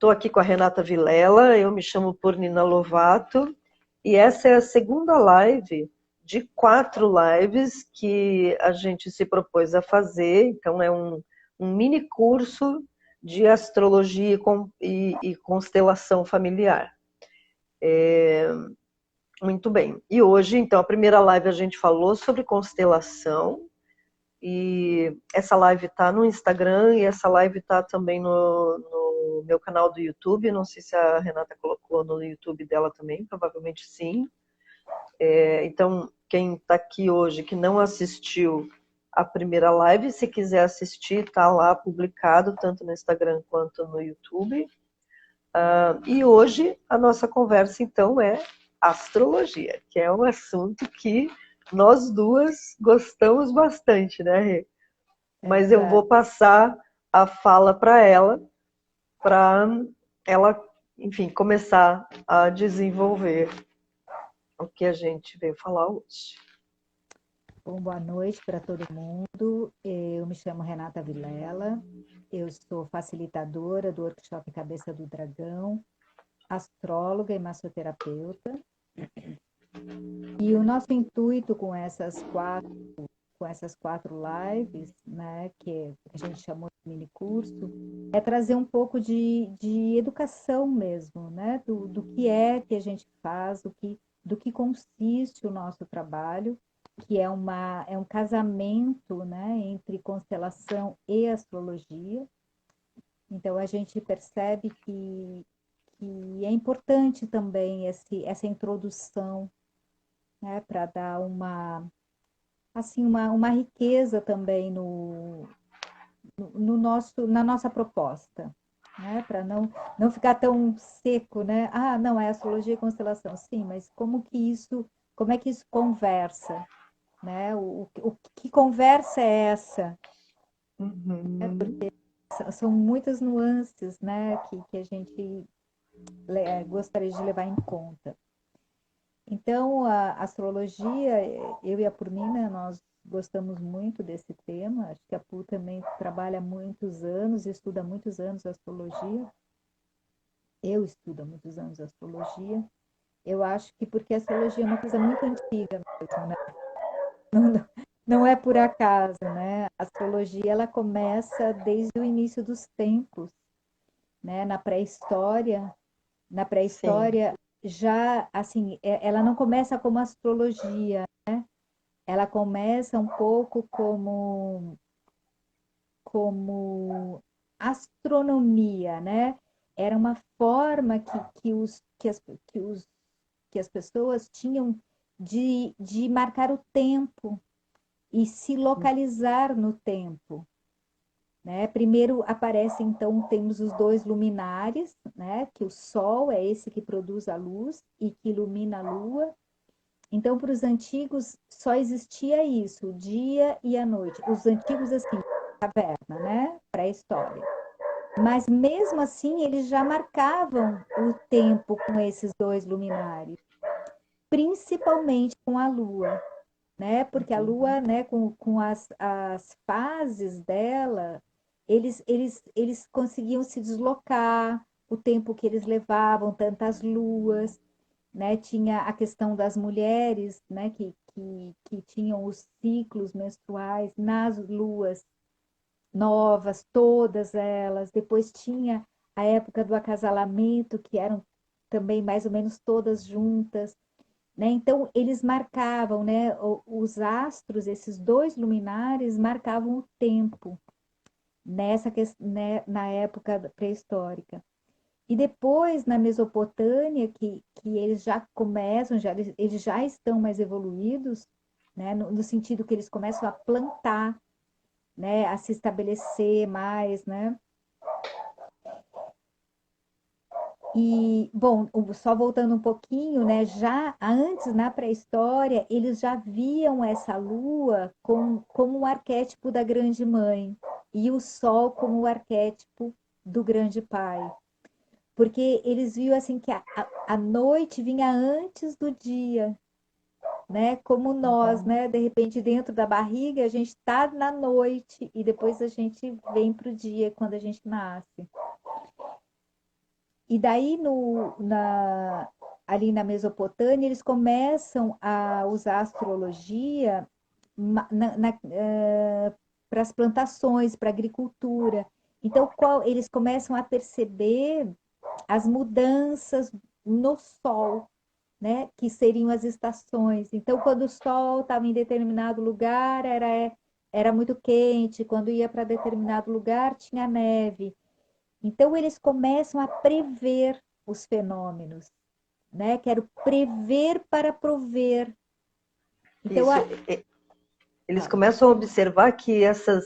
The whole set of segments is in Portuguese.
Estou aqui com a Renata Vilela, eu me chamo Purnina Lovato, e essa é a segunda live de 4 lives que a gente se propôs a fazer. Então, é um mini curso de astrologia e constelação familiar. Muito bem. E hoje, então, a primeira live a gente falou sobre constelação, e essa live está no Instagram e essa live está também no meu canal do YouTube. Não sei se a Renata colocou no YouTube dela também, provavelmente sim. Então, quem está aqui hoje que não assistiu a primeira live, se quiser assistir, está lá publicado, tanto no Instagram quanto no YouTube. E hoje a nossa conversa, então, é astrologia, que é um assunto que nós duas gostamos bastante, né, Rê? Mas eu vou passar a fala para ela, enfim, começar a desenvolver o que a gente veio falar hoje. Bom, boa noite para todo mundo. Eu me chamo Renata Vilela, eu sou facilitadora do workshop Cabeça do Dragão, astróloga e massoterapeuta. E o nosso intuito com essas quatro lives, né, que a gente chamou de mini curso, é trazer um pouco de educação mesmo, né, do que é que a gente faz, do que consiste o nosso trabalho, que é um casamento, né, entre constelação e astrologia. Então, a gente percebe que é importante também essa introdução, né, para dar uma riqueza também na nossa proposta, né? Para não ficar tão seco, né? Ah, não, é astrologia e constelação. Sim, mas como é que isso conversa, né? Que conversa é essa? São muitas nuances, né, que a gente gostaria de levar em conta. Então, a astrologia, eu e a Purnina, nós gostamos muito desse tema. Acho que a Pu também trabalha há muitos anos, estuda há muitos anos astrologia. Eu estudo há muitos anos astrologia. Eu acho que porque a astrologia é uma coisa muito antiga mesmo, né? Não, não é por acaso, né? A astrologia, ela começa desde o início dos tempos, né? Na pré-história, já, assim, ela não começa como astrologia, ela começa um pouco como astronomia, né? Era uma forma que as pessoas tinham de marcar o tempo e se localizar no tempo, né? Primeiro aparece, então, temos os 2 luminares, né? Que o Sol é esse que produz a luz e que ilumina a Lua. Então, para os antigos, só existia isso, o dia e a noite. Os antigos, assim, caverna, né? Pré-história. Mas, mesmo assim, eles já marcavam o tempo com esses 2 luminares, principalmente com a Lua, né? Porque a Lua, né, com as fases dela, eles conseguiam se deslocar, o tempo que eles levavam, tantas luas, né? Tinha a questão das mulheres, né, que tinham os ciclos menstruais nas luas novas, todas elas. Depois tinha a época do acasalamento, que eram também mais ou menos todas juntas, né? Então, eles marcavam, né, os astros, esses 2 luminares, marcavam o tempo né, na época pré-histórica. E depois, na Mesopotâmia, que eles já começam, eles já estão mais evoluídos, né, no sentido que eles começam a plantar, né, a se estabelecer mais, né? E, bom, só voltando um pouquinho, né? Já antes, na pré-história, eles já viam essa lua como o arquétipo da grande mãe e o sol como o arquétipo do grande pai. Porque eles viam assim que a noite vinha antes do dia, né? Como nós, né? De repente, dentro da barriga, a gente está na noite e depois a gente vem para o dia quando a gente nasce. E daí, ali na Mesopotâmia, eles começam a usar a astrologia para as plantações, para a agricultura. Então, eles começam a perceber as mudanças no sol, né? Que seriam as estações. Então, quando o sol estava em determinado lugar, era muito quente, quando ia para determinado lugar, tinha neve. Então, eles começam a prever os fenômenos, né? Quero prever para prover. Então, Isso. Eles começam a observar que essas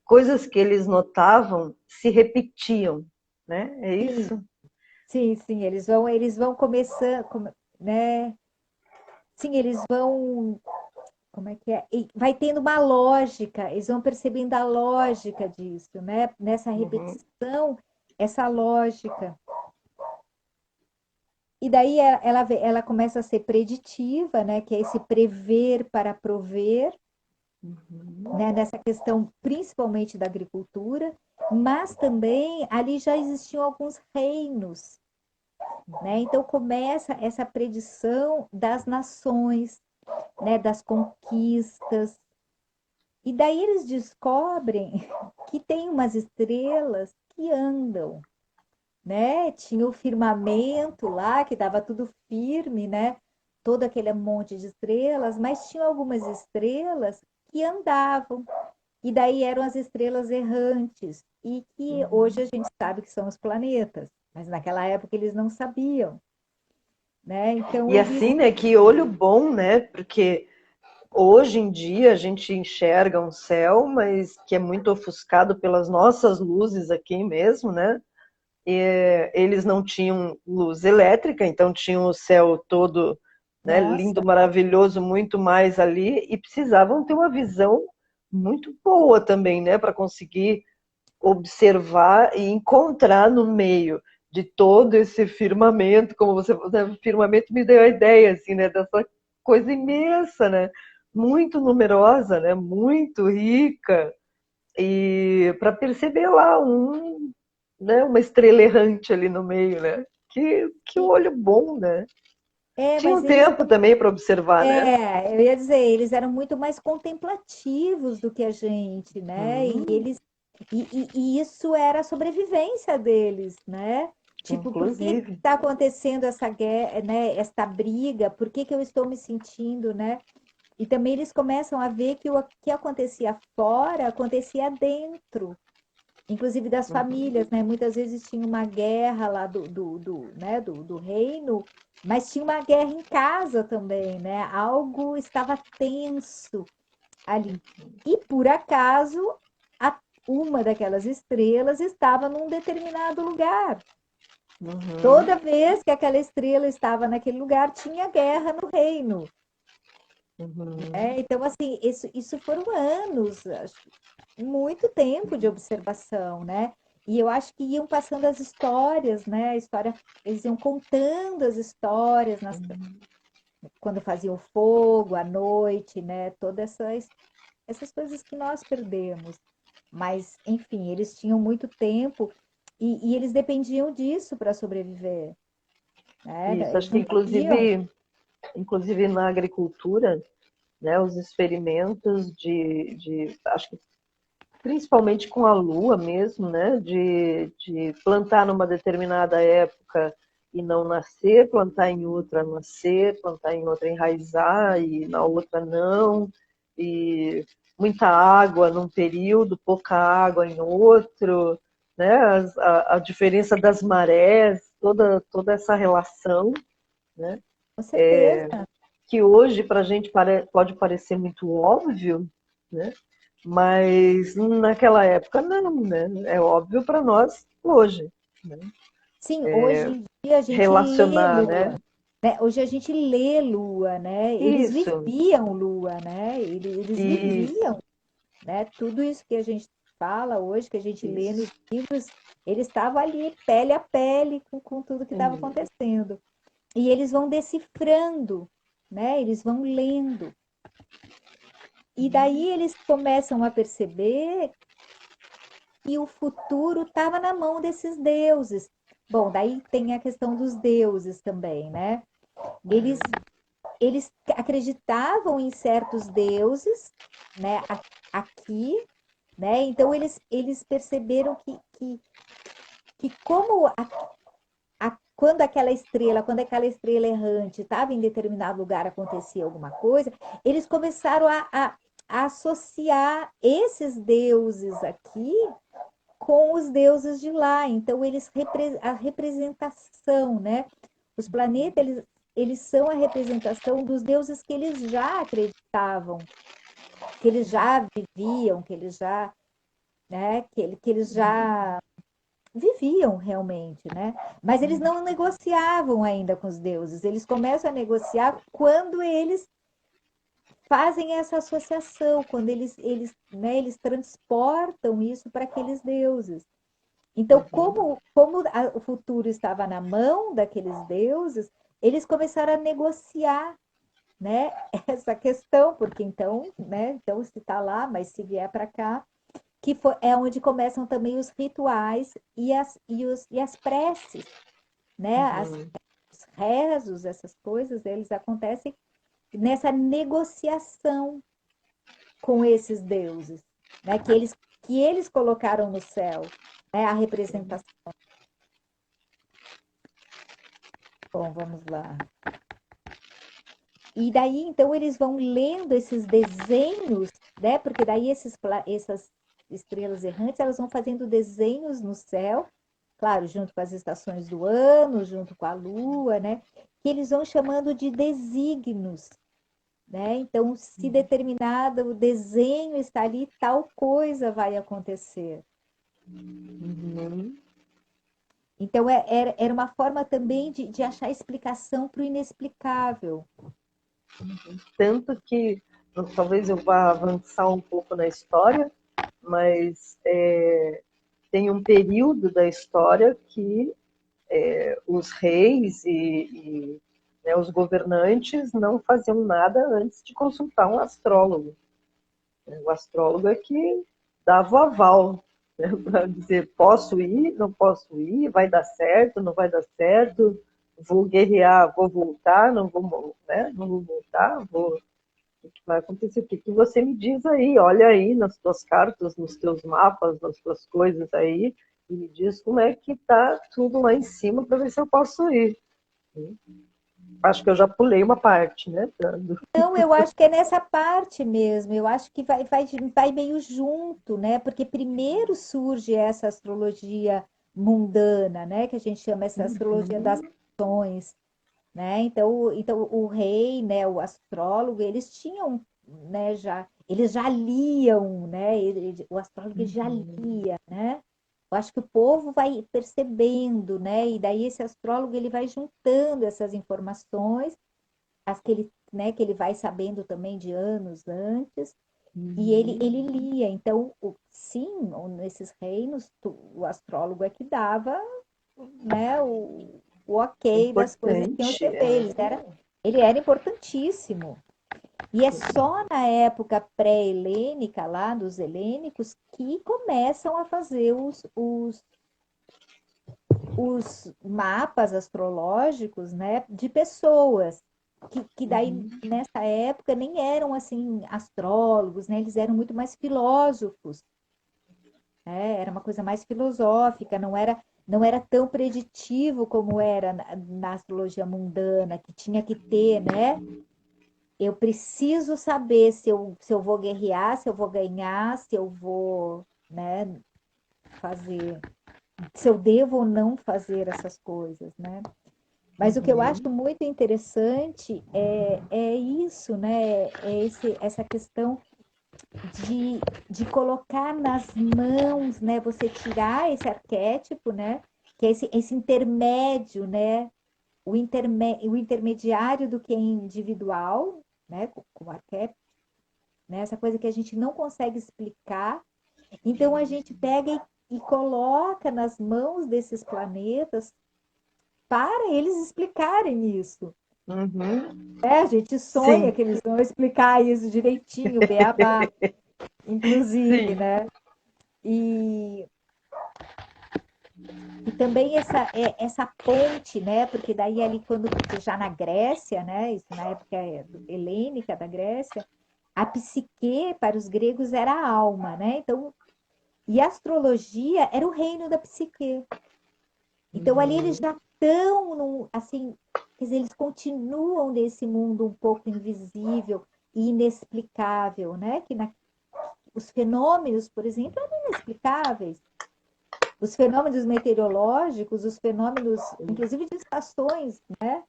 coisas que eles notavam se repetiam, né? É sim, isso? sim, eles vão começando, né? Sim, eles vão, como é que é? E vai tendo uma lógica, eles vão percebendo a lógica disso, né? Nessa Uhum. repetição, essa lógica. E daí ela começa a ser preditiva, né? Que é esse prever para prover, Uhum. né? Nessa questão principalmente da agricultura, mas também ali já existiam alguns reinos, né? Então começa essa predição das nações, né? Das conquistas. E daí eles descobrem que tem umas estrelas que andam, né? Tinha o firmamento lá, que dava tudo firme, né? Todo aquele monte de estrelas, mas tinha algumas estrelas que andavam. E daí eram as estrelas errantes, e que hoje a gente sabe que são os planetas, mas naquela época eles não sabiam, né? Então E eles. assim, né, que olho bom, né? Porque hoje em dia a gente enxerga um céu, mas que é muito ofuscado pelas nossas luzes aqui mesmo, né? E eles não tinham luz elétrica, então tinham o céu todo, né, lindo, Nossa, maravilhoso, muito mais ali, e precisavam ter uma visão muito boa também, né, para conseguir observar e encontrar no meio de todo esse firmamento, como você falou, né, o firmamento me deu a ideia assim, né, dessa coisa imensa, né, muito numerosa, né, muito rica, e para perceber lá né, uma estrela errante ali no meio, né? Que olho bom, né? Tinha mas um eles. tempo também para observar, né? Eu ia dizer, eles eram muito mais contemplativos do que a gente, né? E Hum, eles e isso era a sobrevivência deles, né? Tipo, por que inclusive. está acontecendo essa guerra, né? Esta briga? Por que que eu estou me sentindo, né? E também eles começam a ver que o que acontecia fora acontecia dentro, inclusive das Uhum, famílias, né? Muitas vezes tinha uma guerra lá né? do reino, mas tinha uma guerra em casa também, né? Algo estava tenso ali. E por acaso, a- uma daquelas estrelas estava num determinado lugar. uhum, Toda vez que aquela estrela estava naquele lugar, tinha guerra no reino. uhum. Então, assim, isso foram anos, muito tempo de observação, né? E eu acho que iam passando as histórias, né? Eles iam contando as histórias quando faziam fogo, à noite, né? Todas essas coisas que nós perdemos. Mas, enfim, eles tinham muito tempo e eles dependiam disso para sobreviver, né? Isso, Eles acho que não podiam. inclusive na agricultura, né, os experimentos acho que principalmente com a lua mesmo, né, de plantar numa determinada época e não nascer, plantar em outra nascer, plantar em outra enraizar e na outra não, e muita água num período, pouca água em outro, né, a diferença das marés, toda essa relação, né, Com certeza. que hoje para a gente pode parecer muito óbvio, né? Mas naquela época não, né? É óbvio para nós hoje, né? Sim, hoje em dia a gente lê Relacionar, lua, né? né? Hoje a gente lê lua, né? Eles Isso, viviam lua, né? Eles isso, viviam, né? Tudo isso que a gente fala hoje, que a gente lê nos isso. livros, eles estavam ali pele a pele com tudo que estava acontecendo. E eles vão decifrando, né? Eles vão lendo. E daí eles começam a perceber que o futuro estava na mão desses deuses. Bom, daí tem a questão dos deuses também, né? Eles, eles acreditavam em certos deuses, né? Aqui, né? Então eles perceberam que como quando aquela estrela errante estava em determinado lugar, acontecia alguma coisa, eles começaram a associar esses deuses aqui com os deuses de lá. Então, a representação, né? Os planetas, eles são a representação dos deuses que eles já acreditavam, que eles já viviam, que eles já, né? Que eles já viviam realmente, né? Mas eles não negociavam ainda com os deuses. Eles começam a negociar quando eles fazem essa associação, quando eles transportam isso para aqueles deuses. Então, o futuro estava na mão daqueles deuses, eles começaram a negociar, né, essa questão, porque então, né, então se está lá, mas se vier para cá, é onde começam também os rituais e as preces, né, os rezos, essas coisas, eles acontecem nessa negociação com esses deuses, né, que eles colocaram no céu, né, a representação. Bom, vamos lá. E daí, então, eles vão lendo esses desenhos, né? Porque daí essas estrelas errantes, elas vão fazendo desenhos no céu, claro, junto com as estações do ano, junto com a lua, né? Que eles vão chamando de desígnios, né? Então, se determinado o desenho está ali, tal coisa vai acontecer. Uhum. Então, era uma forma também de achar explicação para o inexplicável. Tanto que, talvez eu vá avançar um pouco na história, mas tem um período da história que os reis né, os governantes não faziam nada antes de consultar um astrólogo. O astrólogo é que dava o aval, né, para dizer posso ir, não posso ir, vai dar certo, não vai dar certo, vou guerrear, vou voltar, não vou, né, não vou voltar, vou. O que vai acontecer? O que você me diz aí? Olha aí nas tuas cartas, nos teus mapas, nas tuas coisas aí, e me diz como é que tá tudo lá em cima para ver se eu posso ir. Acho que eu já pulei uma parte, né? Não, eu acho que é nessa parte mesmo. Eu acho que vai meio junto, né? Porque primeiro surge essa astrologia mundana, né? Que a gente chama essa astrologia das ações, né? Então o rei, né? O astrólogo, eles tinham, né? Eles já liam, né? O astrólogo ele já lia, né? Eu acho que o povo vai percebendo, né? E daí esse astrólogo ele vai juntando essas informações as que ele, né, que ele vai sabendo também de anos antes, e ele lia. Então, sim, nesses reinos, o astrólogo é que dava, né, o ok das coisas que iam Importante. ser feitas. Ele era importantíssimo. E é só na época pré-helênica, lá dos helênicos, que começam a fazer os mapas astrológicos, né, de pessoas que daí nessa época nem eram assim astrólogos, né, eles eram muito mais filósofos, né, era uma coisa mais filosófica, não era tão preditivo como era na astrologia mundana, que tinha que ter, né? Eu preciso saber se eu vou guerrear, se eu vou ganhar, se eu vou, né, fazer se eu devo ou não fazer essas coisas, né? Mas o que eu acho muito interessante é isso, né? Essa questão de colocar nas mãos, né? Você tirar esse arquétipo, né? Que é esse intermédio, né? O intermediário do que é individual, né? Com o arquétipo, né? Essa coisa que a gente não consegue explicar. Então a gente pega e coloca nas mãos desses planetas para eles explicarem isso. Uhum. A gente sonha Sim, que eles vão explicar isso direitinho, beabá, inclusive, sim. né? E, E também essa ponte, né? Porque daí ali quando já na Grécia, né? Isso na época helênica da Grécia, a psique para os gregos era a alma, né? Então, e a astrologia era o reino da psique. Então ali eles já estão, assim, quer dizer, eles continuam nesse mundo um pouco invisível e inexplicável, né? Os fenômenos, por exemplo, eram inexplicáveis. Os fenômenos meteorológicos, os fenômenos, inclusive de estações, né?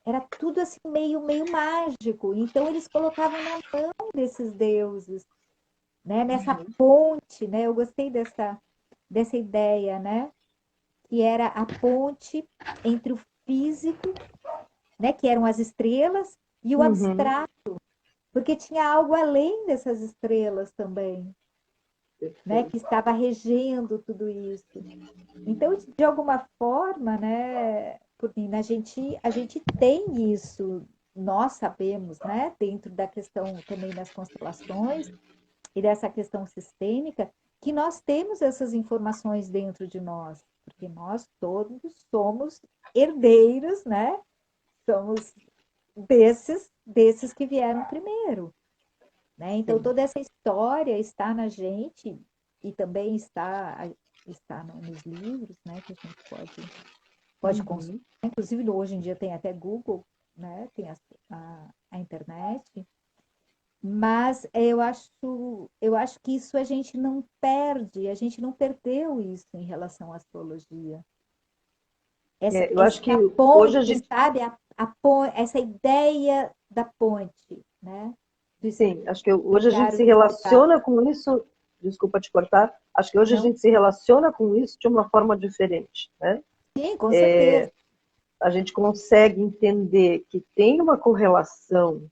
Era tudo assim meio mágico. Então eles colocavam na mão desses deuses, né? Nessa ponte, né? Eu gostei dessa ideia, né? Que era a ponte entre o físico, né? Que eram as estrelas, e o abstrato, porque tinha algo além dessas estrelas também, né? Que estava regendo tudo isso. Então, de alguma forma, né, Purnina, a gente tem isso, nós sabemos, né, dentro da questão também das constelações e dessa questão sistêmica, que nós temos essas informações dentro de nós, porque nós todos somos herdeiros, né? Somos desses que vieram primeiro, né? Então, toda essa história está na gente e também está nos livros, né, que a gente pode consultar. Inclusive, hoje em dia tem até Google, né, tem a internet. Mas eu acho que isso a gente não perde, a gente não perdeu isso em relação à astrologia. Eu acho que Essa hoje ponte, a gente, sabe? Essa ideia da ponte, né? Do sim, acho que hoje a gente explicar o se inexplicável. relaciona com isso, desculpa te cortar, acho que hoje a Não? gente se relaciona com isso de uma forma diferente, né? Sim, com certeza. A gente consegue entender que tem uma correlação,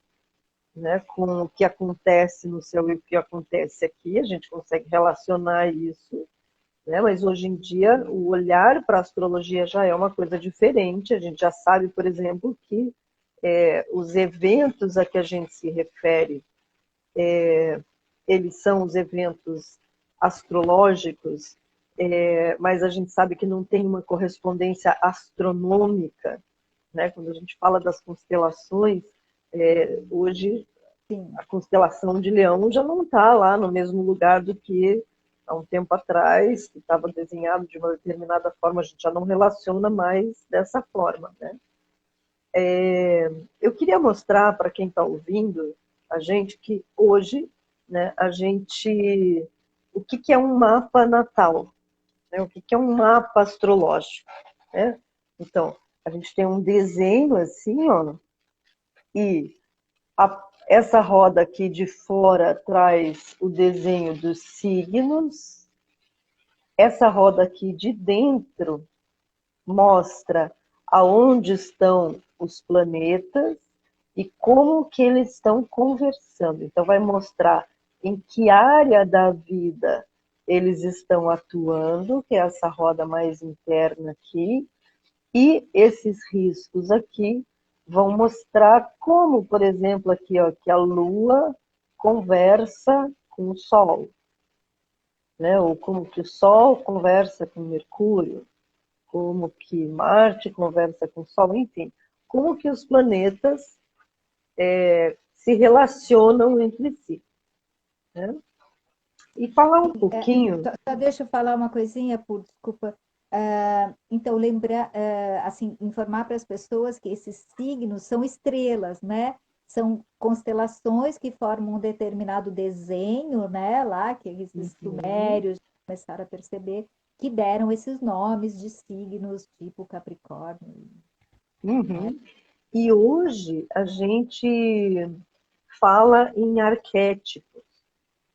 né, com o que acontece no céu e o que acontece aqui, a gente consegue relacionar isso, né? Mas hoje em dia o olhar para a astrologia já é uma coisa diferente, a gente já sabe, por exemplo, que os eventos a que a gente se refere, eles são os eventos astrológicos, mas a gente sabe que não tem uma correspondência astronômica, né? Quando a gente fala das constelações, hoje Sim. a constelação de Leão já não está lá no mesmo lugar do que há um tempo atrás, que estava desenhado de uma determinada forma, a gente já não relaciona mais dessa forma, né? Eu queria mostrar para quem está ouvindo a gente que hoje, né, o que é um mapa natal, né? O que é um mapa astrológico, né? Então, a gente tem um desenho assim, ó, e essa roda aqui de fora traz o desenho dos signos. Essa roda aqui de dentro mostra aonde estão os planetas e como que eles estão conversando. Então vai mostrar em que área da vida eles estão atuando, que é essa roda mais interna aqui, e esses riscos aqui vão mostrar como, por exemplo, aqui, ó, que a Lua conversa com o Sol, né? Ou como que o Sol conversa com Mercúrio, como que Marte conversa com o Sol, enfim, como que os planetas se relacionam entre si, né? E falar um pouquinho. Só deixa eu falar uma coisinha, por desculpa. Então, lembrar, assim, informar para as pessoas que esses signos são estrelas, né? São constelações que formam um determinado desenho, né? Lá que esses sumérios começaram a perceber que deram esses nomes de signos tipo Capricórnio, né? Uhum. E hoje a gente fala em arquétipos,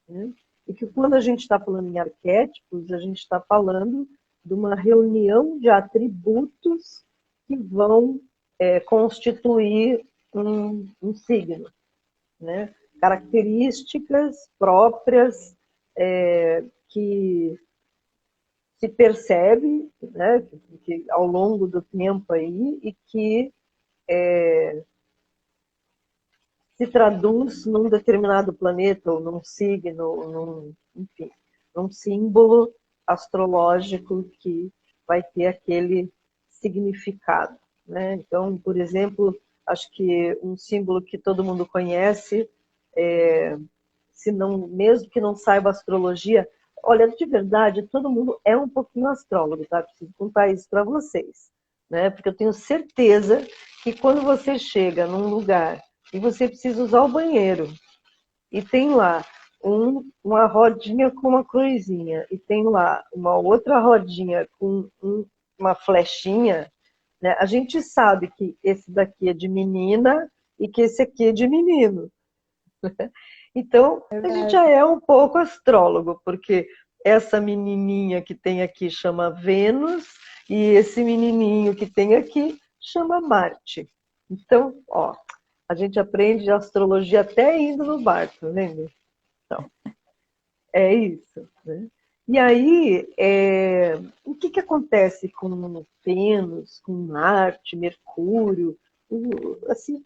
né? E que quando a gente está falando em arquétipos, a gente está falando de uma reunião de atributos que vão constituir um signo, né? Características próprias que se percebe, né, que ao longo do tempo aí e que se traduz num determinado planeta ou num signo, enfim, num símbolo astrológico que vai ter aquele significado, né? Então, por exemplo, acho que um símbolo que todo mundo conhece, se não, mesmo que não saiba astrologia, olha, de verdade, todo mundo é um pouquinho astrólogo, tá? Preciso contar isso para vocês, né? Porque eu tenho certeza que quando você chega num lugar e você precisa usar o banheiro e tem lá uma rodinha com uma cruzinha e tem lá uma outra rodinha com uma flechinha, né? A gente sabe que esse daqui é de menina e que esse aqui é de menino. Então, a gente já Verdade. é um pouco astrólogo, porque essa menininha que tem aqui chama Vênus e esse menininho que tem aqui chama Marte. Então, ó, a gente aprende astrologia até indo no bar, tá vendo? Então, é isso, né? E aí, o que que acontece com Vênus, com Marte, Mercúrio? Assim,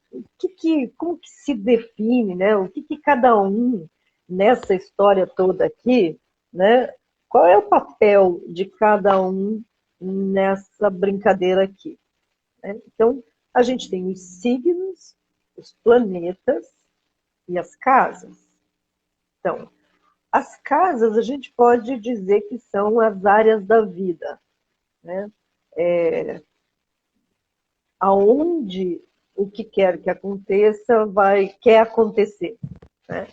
como que se define, né? O que que cada um nessa história toda aqui, né? Qual é o papel de cada um nessa brincadeira aqui, né? Então, a gente tem os signos, os planetas e as casas. Então, as casas a gente pode dizer que são as áreas da vida, né? Aonde o que quer que aconteça quer acontecer, né?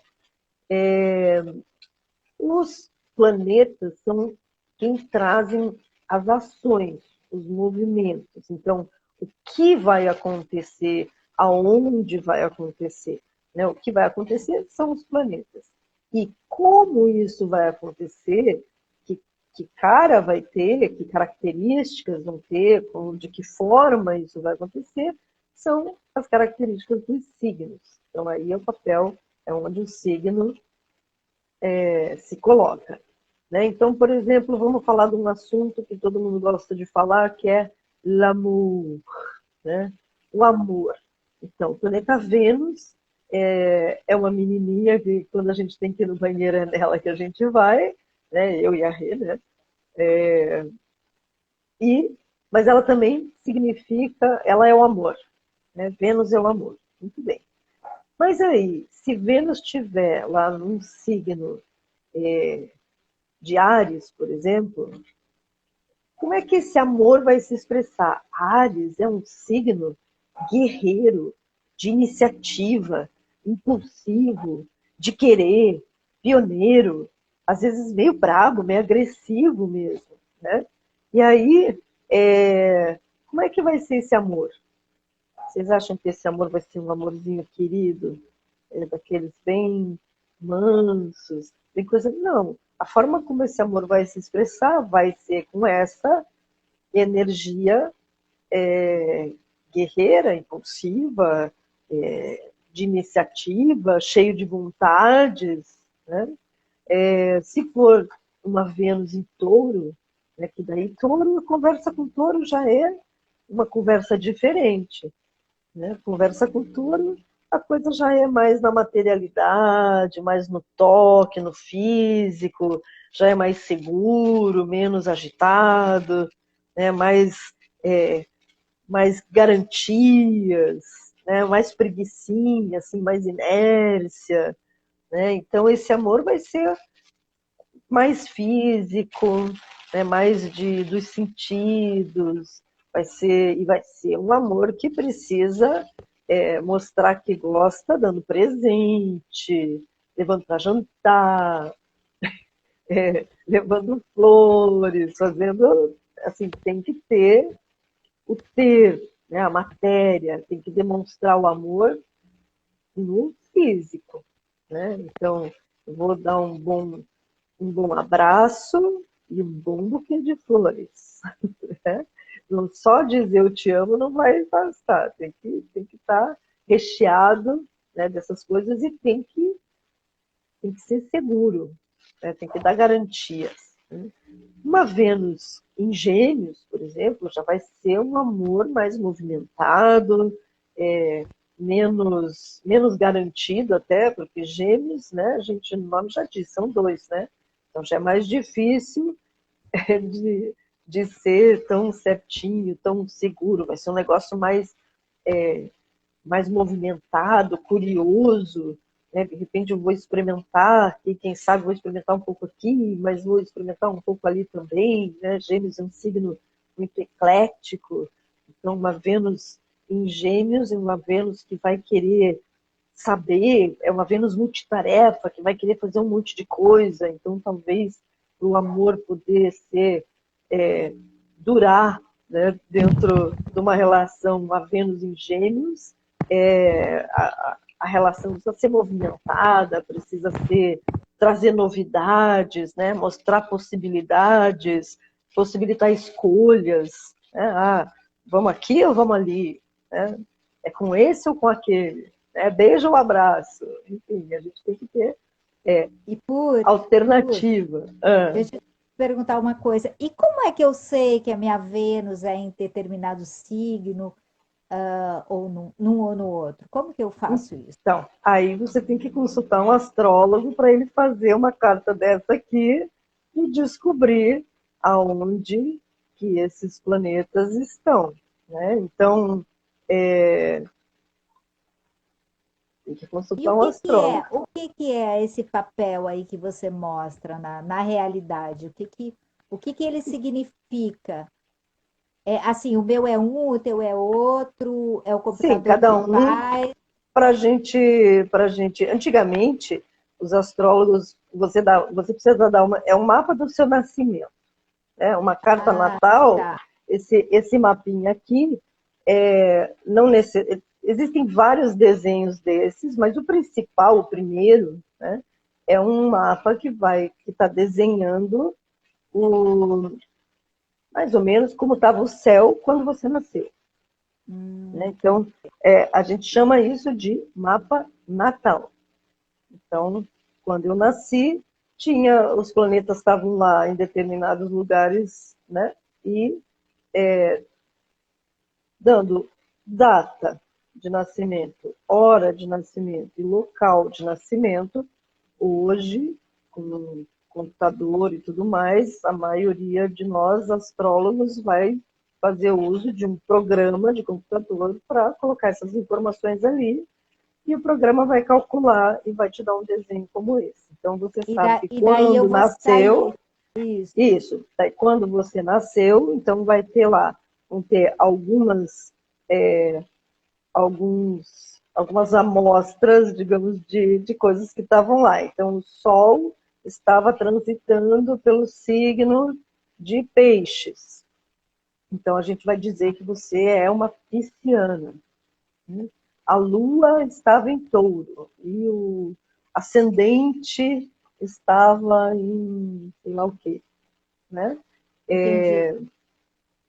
Os planetas são quem trazem as ações, os movimentos. Então, o que vai acontecer, aonde vai acontecer, né? O que vai acontecer são os planetas. E como isso vai acontecer, que cara vai ter, que características vão ter, de que forma isso vai acontecer, são as características dos signos. Então, aí é o papel, é onde o signo se coloca, né? Então, por exemplo, vamos falar de um assunto que todo mundo gosta de falar, que é l'amour, né? O amor. Então, o planeta Vênus é uma menininha que quando a gente tem que ir no banheiro é nela que a gente vai, né? Eu e a Rê, né? Mas ela também significa, ela é o amor, né? Vênus é o amor. Muito bem. Mas aí, se Vênus estiver lá num signo de Áries, por exemplo, como é que esse amor vai se expressar? Áries é um signo guerreiro, de iniciativa, impulsivo, de querer, pioneiro, às vezes meio brabo, meio agressivo mesmo, né? E aí, como é que vai ser esse amor? Vocês acham que esse amor vai ser um amorzinho querido, daqueles bem mansos, tem coisa? Não. A forma como esse amor vai se expressar vai ser com essa energia guerreira, impulsiva, de iniciativa, cheio de vontades, né? Se for uma Vênus em touro, né, que daí touro, a conversa com touro já é uma conversa diferente, né? Conversa com touro, a coisa já é mais na materialidade, mais no toque, no físico, já é mais seguro, menos agitado, né? Mais garantias, né? Mais preguicinha, assim, mais inércia, né? Então esse amor vai ser mais físico, né? Mais dos sentidos, vai ser um amor que precisa mostrar que gosta dando presente, levando para jantar, levando flores, fazendo assim, tem que ter né, a matéria, tem que demonstrar o amor no físico, né? Então, eu vou dar um bom abraço e um bom buquê de flores, né? Não só dizer eu te amo não vai bastar, tem que estar recheado, né, dessas coisas e tem que ser seguro, né? Tem que dar garantias, né? Uma Vênus em Gêmeos, por exemplo, já vai ser um amor mais movimentado, menos garantido até, porque Gêmeos, né, a gente no nome já diz, são dois, né? Então já é mais difícil de, de ser tão certinho, tão seguro. Vai ser um negócio mais movimentado, curioso, né? De repente eu vou experimentar, e quem sabe vou experimentar um pouco aqui, mas vou experimentar um pouco ali também, né? Gêmeos é um signo muito eclético, então uma Vênus em Gêmeos é uma Vênus que vai querer saber, é uma Vênus multitarefa, que vai querer fazer um monte de coisa, então talvez o amor poder ser, durar, né, dentro de uma relação, uma Vênus em Gêmeos, a relação precisa ser movimentada, precisa trazer novidades, né, mostrar possibilidades, possibilitar escolhas, né, vamos aqui ou vamos ali, né, é com esse ou com aquele, né, beijo ou abraço, enfim, a gente tem que ter E por, alternativa. deixa eu te perguntar uma coisa. E como é que eu sei que a minha Vênus é em determinado signo, ou num ou no outro? Como que eu faço isso? Então, aí você tem que consultar um astrólogo para ele fazer uma carta dessa aqui e descobrir aonde que esses planetas estão, né? Então, tem que E consultar um astrólogo. o que que é esse papel aí que você mostra na realidade? O que que ele significa? É assim, o meu é um, o teu é outro, é o Sim, computador cada que um faz. para gente. Antigamente, os astrólogos, você precisa dar é um mapa do seu nascimento, né? Uma carta Ah, natal, tá. esse mapinha aqui, não existem vários desenhos desses, mas o principal, o primeiro, né, é um mapa que está desenhando mais ou menos como estava o céu quando você nasceu, né? Então, Entendi. a gente chama isso de mapa natal. Então, quando eu nasci, os planetas estavam lá em determinados lugares, né? E dando data de nascimento, hora de nascimento e local de nascimento, hoje, com computador e tudo mais, a maioria de nós, astrólogos, vai fazer uso de um programa de computador para colocar essas informações ali e o programa vai calcular e vai te dar um desenho como esse. Então, você sabe que E daí eu quando vou sair. nasceu, Isso. isso, daí quando você nasceu, então vão ter algumas amostras, digamos, de coisas que estavam lá. Então, o Sol estava transitando pelo signo de Peixes. Então, a gente vai dizer que você é uma pisciana, né? A Lua estava em Touro e o ascendente estava em sei lá o quê, né? Entendi.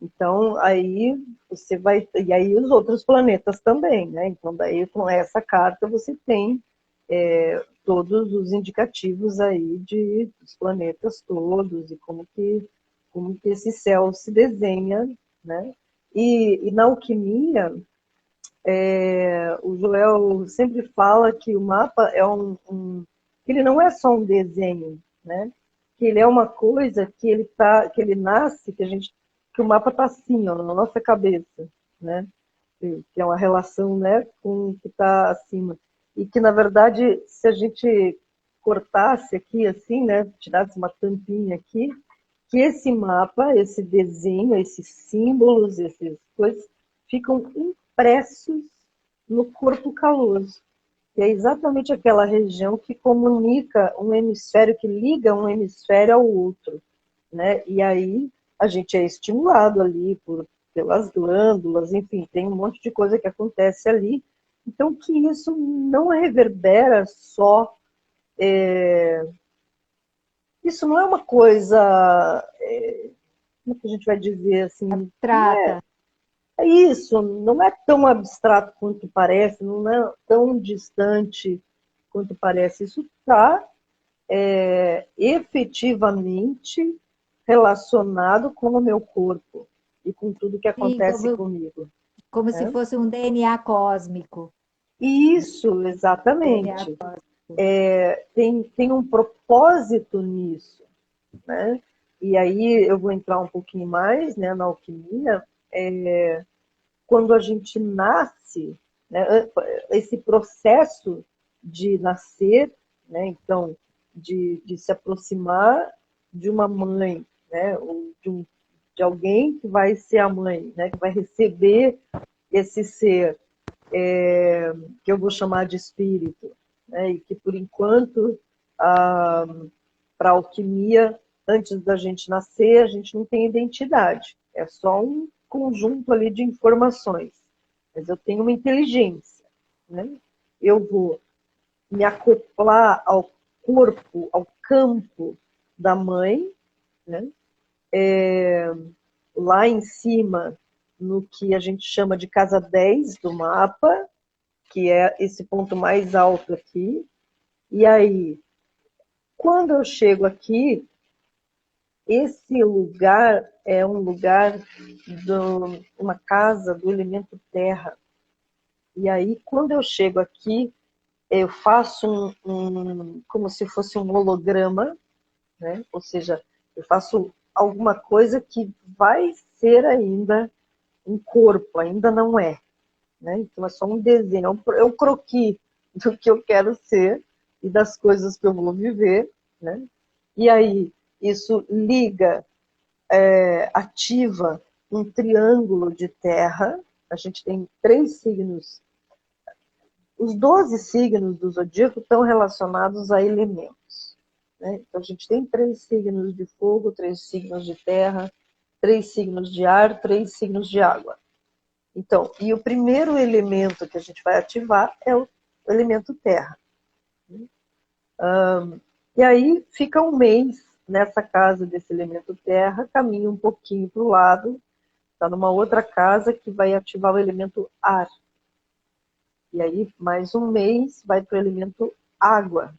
Então, aí você vai. E aí os outros planetas também, né? Então, daí com essa carta você tem todos os indicativos aí dos planetas todos e como que esse céu se desenha, né? E na alquimia, o Joel sempre fala que o mapa que ele não é só um desenho, né? Que ele é uma coisa que ele nasce, que o mapa está assim, ó, na nossa cabeça, né? Que é uma relação, né, com o que está acima. E que, na verdade, se a gente cortasse aqui, assim, né, tirasse uma tampinha aqui, que esse mapa, esse desenho, esses símbolos, essas coisas, ficam impressos no corpo caloso, que é exatamente aquela região que comunica um hemisfério, que liga um hemisfério ao outro, né? E aí a gente é estimulado ali pelas glândulas, enfim, tem um monte de coisa que acontece ali. Então, que isso não reverbera só. Isso não é uma coisa. Como é que a gente vai dizer assim? Trata. É isso, não é tão abstrato quanto parece, não é tão distante quanto parece. Isso está efetivamente relacionado com o meu corpo e com tudo que Sim, acontece comigo. como se Né? fosse um DNA cósmico. Isso, DNA exatamente. cósmico. Tem um propósito nisso. Né? E aí eu vou entrar um pouquinho mais, né, na alquimia. Quando a gente nasce, né, esse processo de nascer, né, então, de se aproximar de uma mãe, né, ou de alguém que vai ser a mãe, né, que vai receber esse ser, que eu vou chamar de espírito, né, e que por enquanto, para a alquimia, antes da gente nascer, a gente não tem identidade, é só um conjunto ali de informações, mas eu tenho uma inteligência, né? Eu vou me acoplar ao corpo, ao campo da mãe, né? Lá em cima, no que a gente chama de casa 10 do mapa, que é esse ponto mais alto aqui. E aí, quando eu chego aqui, esse lugar é um lugar de uma casa do elemento terra. E aí, quando eu chego aqui, eu faço como se fosse um holograma, né? Ou seja, eu faço alguma coisa que vai ser ainda um corpo, ainda não é. Né? Então é só um desenho, é um croquis do que eu quero ser e das coisas que eu vou viver. Né? E aí, isso liga, ativa um triângulo de terra. A gente tem 3 signos. Os 12 signos do zodíaco estão relacionados a elementos. Né? Então, a gente tem 3 signos de fogo, 3 signos de terra, 3 signos de ar, 3 signos de água. Então, e o primeiro elemento que a gente vai ativar é o elemento terra. E aí fica um mês nessa casa desse elemento terra, caminha um pouquinho para o lado, está numa outra casa que vai ativar o elemento ar. E aí, mais um mês, vai para o elemento água.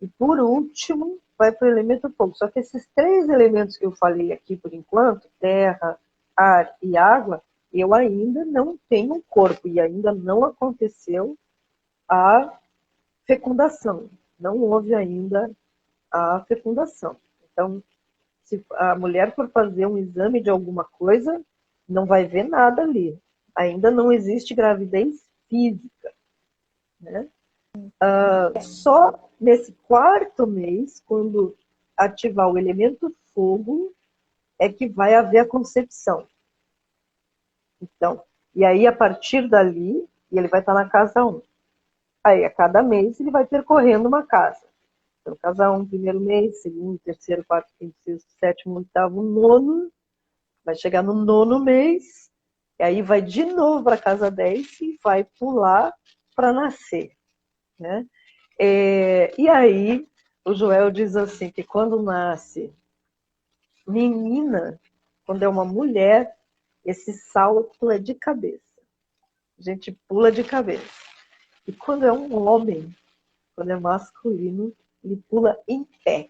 E por último, vai para o elemento fogo. Só que esses 3 elementos que eu falei aqui por enquanto, terra, ar e água, eu ainda não tenho um corpo e ainda não aconteceu a fecundação. Não houve ainda a fecundação. Então, se a mulher for fazer um exame de alguma coisa, não vai ver nada ali. Ainda não existe gravidez física. Né? Só nesse 4º mês, quando ativar o elemento fogo, é que vai haver a concepção. Então, e aí a partir dali, ele vai estar na casa 1. Aí a cada mês ele vai percorrendo uma casa. Então, casa 1, primeiro mês, segundo, terceiro, quarto, quinto, sexto, sétimo, oitavo, nono. Vai chegar no 9º mês, e aí vai de novo para a casa 10 e vai pular para nascer. Né? E aí, o Joel diz assim, que quando nasce menina, quando é uma mulher, esse salto é de cabeça. A gente pula de cabeça. E quando é um homem, quando é masculino, ele pula em pé.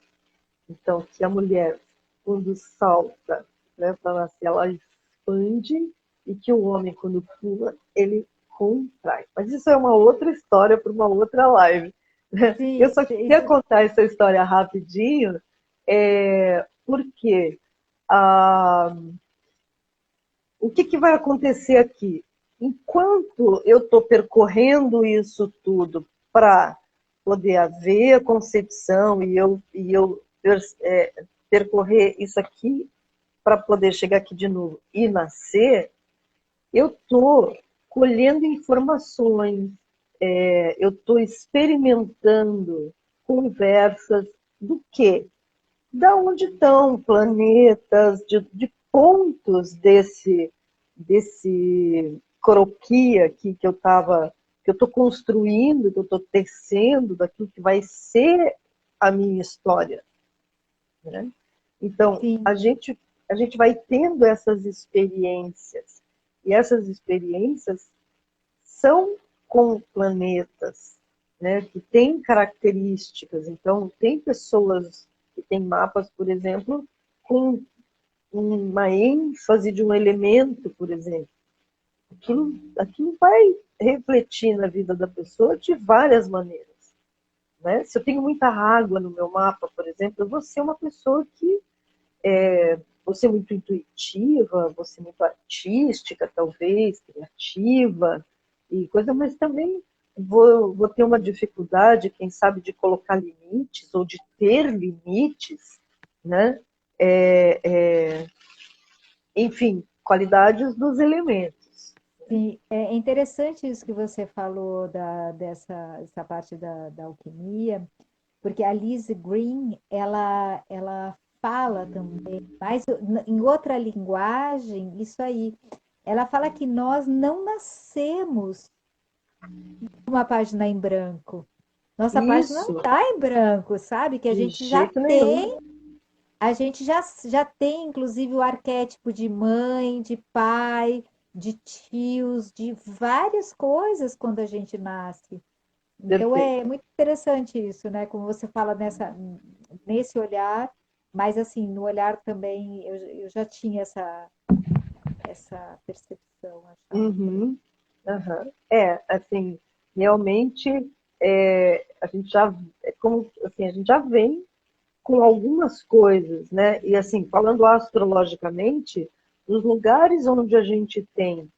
Então, que a mulher, quando salta, né, para nascer, ela expande, e que o homem, quando pula, ele contrai. Mas isso é uma outra história para uma outra live. Sim, Eu só queria contar essa história rapidinho, porque o que vai acontecer aqui? Enquanto eu estou percorrendo isso tudo para poder haver a concepção e eu percorrer isso aqui para poder chegar aqui de novo e nascer, eu estou colhendo informações, eu estou experimentando conversas do quê? Da onde estão planetas, de pontos desse croquis aqui que eu estou construindo, que eu estou tecendo, daquilo que vai ser a minha história. Né? Então, a gente vai tendo essas experiências, e essas experiências são com planetas, né, que têm características. Então, tem pessoas que têm mapas, por exemplo, com uma ênfase de um elemento, por exemplo. Aquilo vai refletir na vida da pessoa de várias maneiras. Né? Se eu tenho muita água no meu mapa, por exemplo, eu vou ser uma pessoa que você muito intuitiva, você muito artística, talvez, criativa e coisa, mas também vou ter uma dificuldade, quem sabe, de colocar limites ou de ter limites, né? É, é, enfim, qualidades dos elementos. Sim, é interessante isso que você falou dessa parte da alquimia, porque a Lise Green, ela fala também, mas em outra linguagem, isso aí. Ela fala que nós não nascemos com uma página em branco. Nossa página não Isso, está em branco, sabe? Que de jeito nenhum. a gente já tem, inclusive, o arquétipo de mãe, de pai, de tios, de várias coisas quando a gente nasce. Então Perfeito. é muito interessante isso, né? Como você fala nesse olhar, mas assim, no olhar também eu já tinha essa percepção, achava interessante. Uhum. Aham. Assim, realmente a gente já como assim, a gente já vem com algumas coisas, né? E assim, falando astrologicamente, os lugares onde a gente tem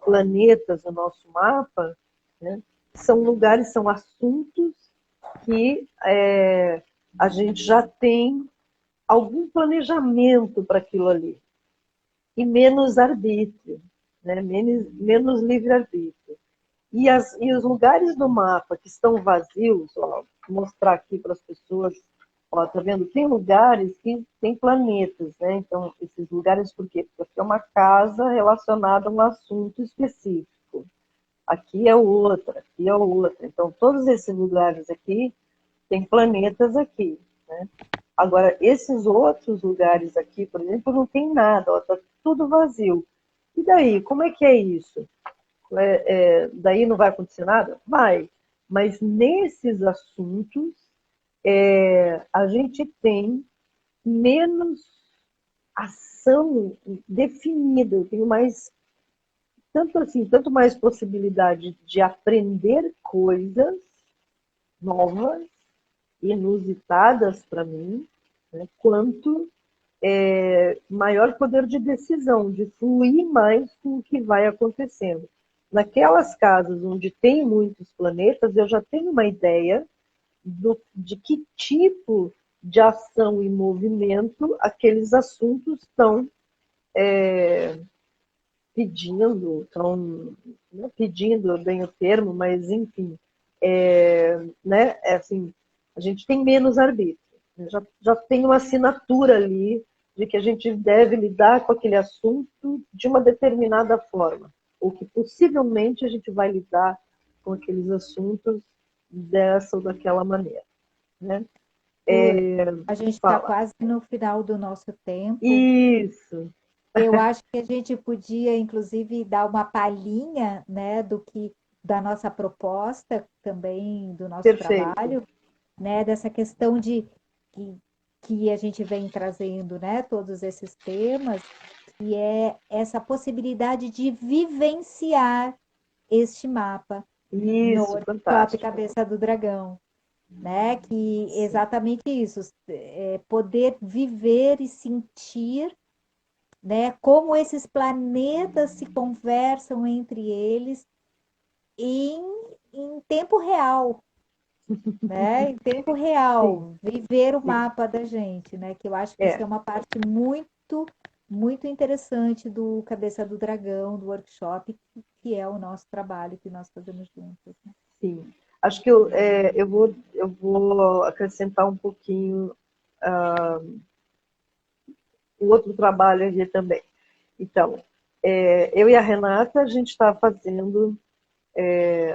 planetas no nosso mapa, né, são lugares, são assuntos que a gente já tem algum planejamento para aquilo ali e menos arbítrio, né? Menos livre-arbítrio. E os lugares do mapa que estão vazios, ó, vou mostrar aqui para as pessoas, ó, tá vendo? Tem lugares que tem planetas, né? Então, esses lugares, por quê? Porque é uma casa relacionada a um assunto específico. Aqui é outra, aqui é outra. Então, todos esses lugares aqui tem planetas aqui, né? Agora, esses outros lugares aqui, por exemplo, não tem nada, está tudo vazio. E daí, como é que é isso? Daí não vai acontecer nada? Vai. Mas nesses assuntos, a gente tem menos ação definida. Eu tenho mais, tanto assim, tanto mais possibilidade de aprender coisas novas, inusitadas para mim, né, quanto maior poder de decisão, de fluir mais com o que vai acontecendo. Naquelas casas onde tem muitos planetas, eu já tenho uma ideia de que tipo de ação e movimento aqueles assuntos estão pedindo, estão não pedindo bem o termo, mas enfim, né, assim, a gente tem menos arbítrio. Já tem uma assinatura ali de que a gente deve lidar com aquele assunto de uma determinada forma, ou que possivelmente a gente vai lidar com aqueles assuntos dessa ou daquela maneira, né? Ur, a gente está Fala. quase no final do nosso tempo. Isso, Eu acho que a gente podia, inclusive, dar uma palhinha, né, da nossa proposta também, do nosso perfeito. trabalho, né, dessa questão que, que a gente vem trazendo, né, todos esses temas, que é essa possibilidade de vivenciar este mapa no Isso, workshop fantástico. Cabeça do Dragão, né? Que exatamente isso, poder viver e sentir, né, como esses planetas se conversam entre eles em, em tempo real, né? Em tempo Sim, real, viver o sim. mapa da gente, né? Que eu acho que isso é É, uma parte muito interessante do Cabeça do Dragão, do workshop, que é o nosso trabalho que nós fazemos juntos, né? sim. Acho que eu vou acrescentar um pouquinho o outro trabalho aqui também. Então, eu e a Renata, a gente está fazendo.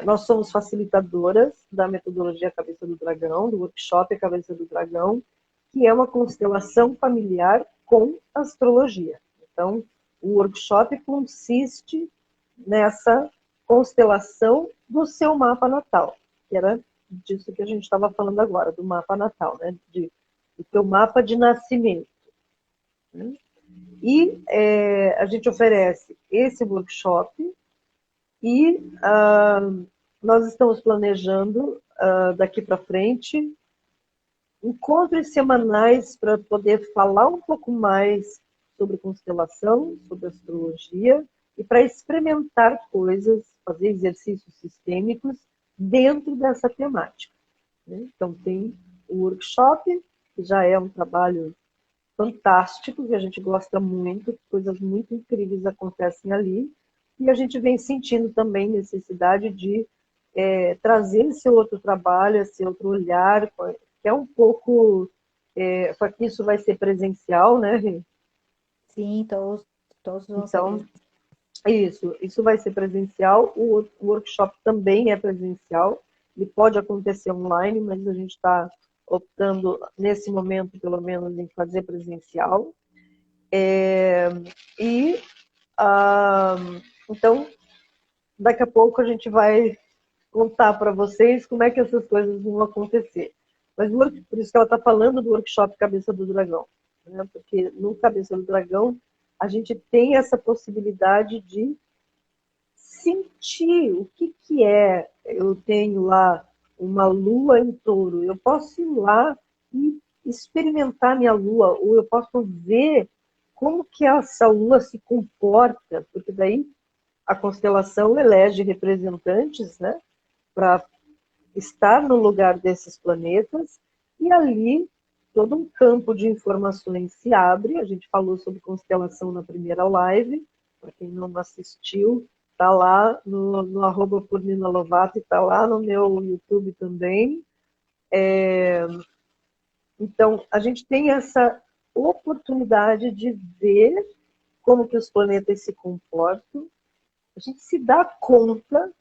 Nós somos facilitadoras da metodologia Cabeça do Dragão, do workshop Cabeça do Dragão, que é uma constelação familiar com astrologia. Então, o workshop consiste nessa constelação do seu mapa natal, que era disso que a gente estava falando agora, do mapa natal, né? Do seu mapa de nascimento. Né? E a gente oferece esse workshop e nós estamos planejando daqui para frente encontros semanais para poder falar um pouco mais sobre constelação, sobre astrologia e para experimentar coisas, fazer exercícios sistêmicos dentro dessa temática, né? Então tem o workshop, que já é um trabalho fantástico, que a gente gosta muito, coisas muito incríveis acontecem ali, e a gente vem sentindo também necessidade de trazer esse outro trabalho, esse outro olhar, que é um pouco, só que isso vai ser presencial, né, Rê? Sim, todos vão ser Então, presenciais. isso vai ser presencial, o workshop também é presencial, ele pode acontecer online, mas a gente está optando, nesse momento, pelo menos, em fazer presencial. E, ah, então, daqui a pouco a gente vai contar para vocês como é que essas coisas vão acontecer. Mas por isso que ela está falando do workshop Cabeça do Dragão, né? Porque no Cabeça do Dragão a gente tem essa possibilidade de sentir o que, que é. Eu tenho lá uma lua em touro, eu posso ir lá e experimentar minha lua, ou eu posso ver como que essa lua se comporta, porque daí a constelação elege representantes, né, para estar no lugar desses planetas, e ali todo um campo de informações se abre. A gente falou sobre constelação na primeira live, para quem não assistiu, está lá no arroba Purnima Lovato, está lá no meu YouTube também. Então, a gente tem essa oportunidade de ver como que os planetas se comportam, a gente se dá conta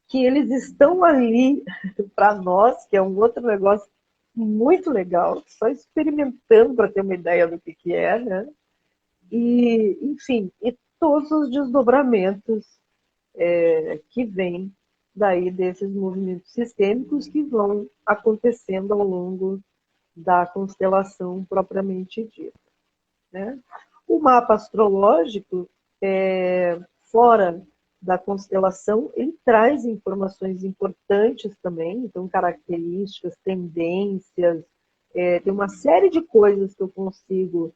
que eles estão ali para nós, que é um outro negócio muito legal, só experimentando para ter uma ideia do que é, né? E, enfim, e todos os desdobramentos que vêm daí desses movimentos sistêmicos que vão acontecendo ao longo da constelação propriamente dita, né? O mapa astrológico, fora da constelação, ele traz informações importantes também, então características, tendências, tem uma série de coisas que eu consigo,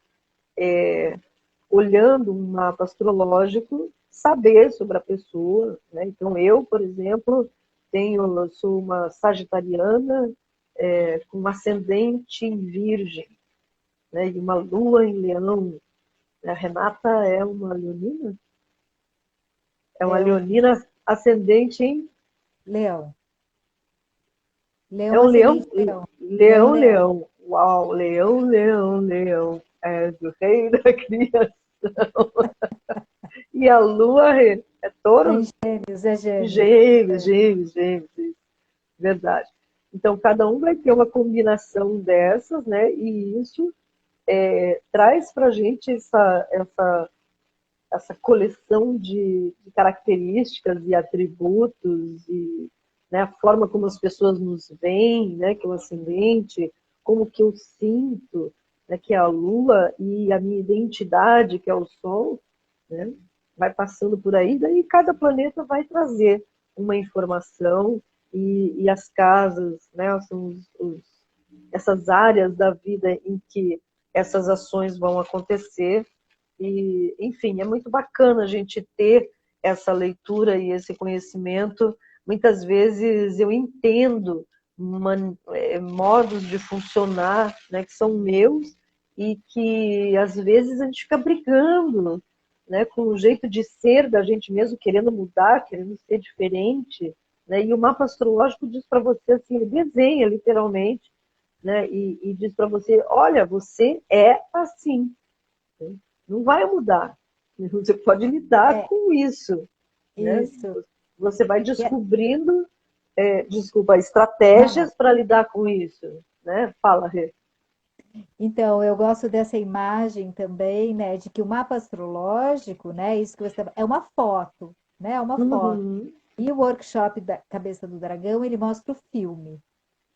olhando um mapa astrológico, saber sobre a pessoa, né? Então eu, por exemplo, sou uma sagitariana, com ascendente em virgem, né? E uma lua em leão. A Renata é uma leonina? É uma Leão, leonina ascendente em... leão. É Leão um leão? ascendente leão. Leão, Leão, leão. leão. Uau, leão, leão, leão. És o rei da criação. E a lua é Em touro? gêmeos, é gêmeos. Gêmeos, É. gêmeos, gêmeos. Verdade. Então, cada um vai ter uma combinação dessas, né? E isso traz para a gente essa coleção de características e atributos e, né, a forma como as pessoas nos veem, né, que é o ascendente, como que eu sinto, né, que é a lua, e a minha identidade, que é o sol, né, vai passando por aí, daí cada planeta vai trazer uma informação, e as casas, né, são essas áreas da vida em que essas ações vão acontecer. E, enfim, é muito bacana a gente ter essa leitura e esse conhecimento. Muitas vezes eu entendo modos de funcionar, né, que são meus e que às vezes a gente fica brigando, né, com o jeito de ser da gente mesmo, querendo mudar, querendo ser diferente, né? E o mapa astrológico diz para você assim, ele desenha literalmente, né, e diz para você, olha, você é assim, não vai mudar. Você pode lidar É, com isso, né? isso. Você vai E é- descobrindo, desculpa, Não, não. estratégias para lidar com isso, né? Fala, Rê. Então, eu gosto dessa imagem também, né, de que o mapa astrológico, né, isso que você é uma foto, né, é uma foto. Uhum, E o workshop da Cabeça do Dragão, ele mostra o filme,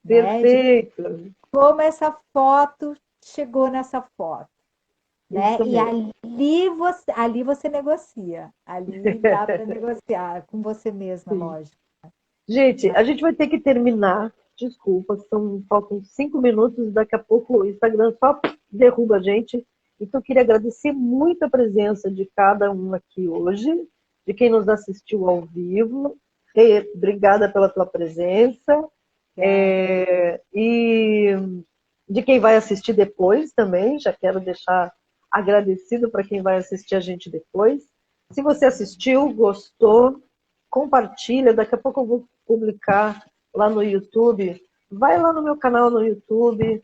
né, de perfeito. como essa foto chegou nessa foto, né? Isso E mesmo. ali você negocia, ali dá para negociar com você mesma, Sim. lógico, Gente, né? a gente vai ter que terminar desculpa, faltam 5 minutos, daqui a pouco o Instagram só derruba a gente. Então, eu queria agradecer muito a presença de cada um aqui hoje, de quem nos assistiu ao vivo. Obrigada pela tua presença. E de quem vai assistir depois também, já quero deixar agradecido para quem vai assistir a gente depois. Se você assistiu, gostou, compartilha. Daqui a pouco eu vou publicar lá no YouTube. Vai lá no meu canal no YouTube,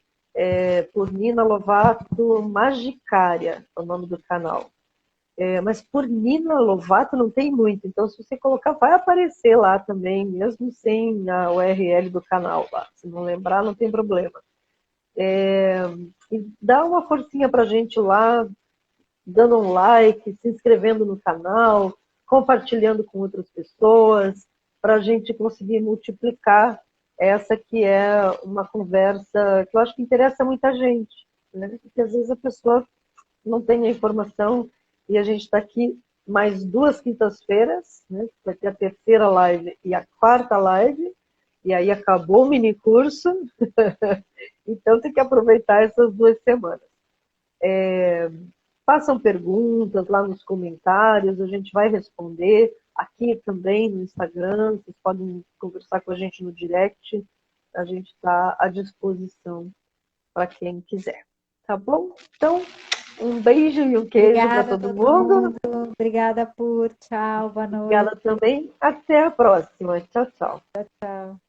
por Nina Lovato Magicária, é o nome do canal. Mas por Nina Lovato não tem muito, então se você colocar, vai aparecer lá também, mesmo sem a URL do canal lá. Se não lembrar, não tem problema. E dá uma forcinha pra gente lá, dando um like, se inscrevendo no canal, compartilhando com outras pessoas, para a gente conseguir multiplicar essa que é uma conversa que eu acho que interessa muita gente, né? Porque às vezes a pessoa não tem a informação e a gente está aqui mais 2 quintas-feiras, né? Vai ter a terceira live e a quarta live, e aí acabou o mini curso, então tem que aproveitar essas 2 semanas. Façam perguntas lá nos comentários, a gente vai responder. Aqui também no Instagram, vocês podem conversar com a gente no direct. A gente está à disposição para quem quiser. Tá bom? Então, um beijo e um queijo para todo mundo. Obrigada por. Tchau, boa noite. Obrigada também. Até a próxima. Tchau, tchau. Tchau.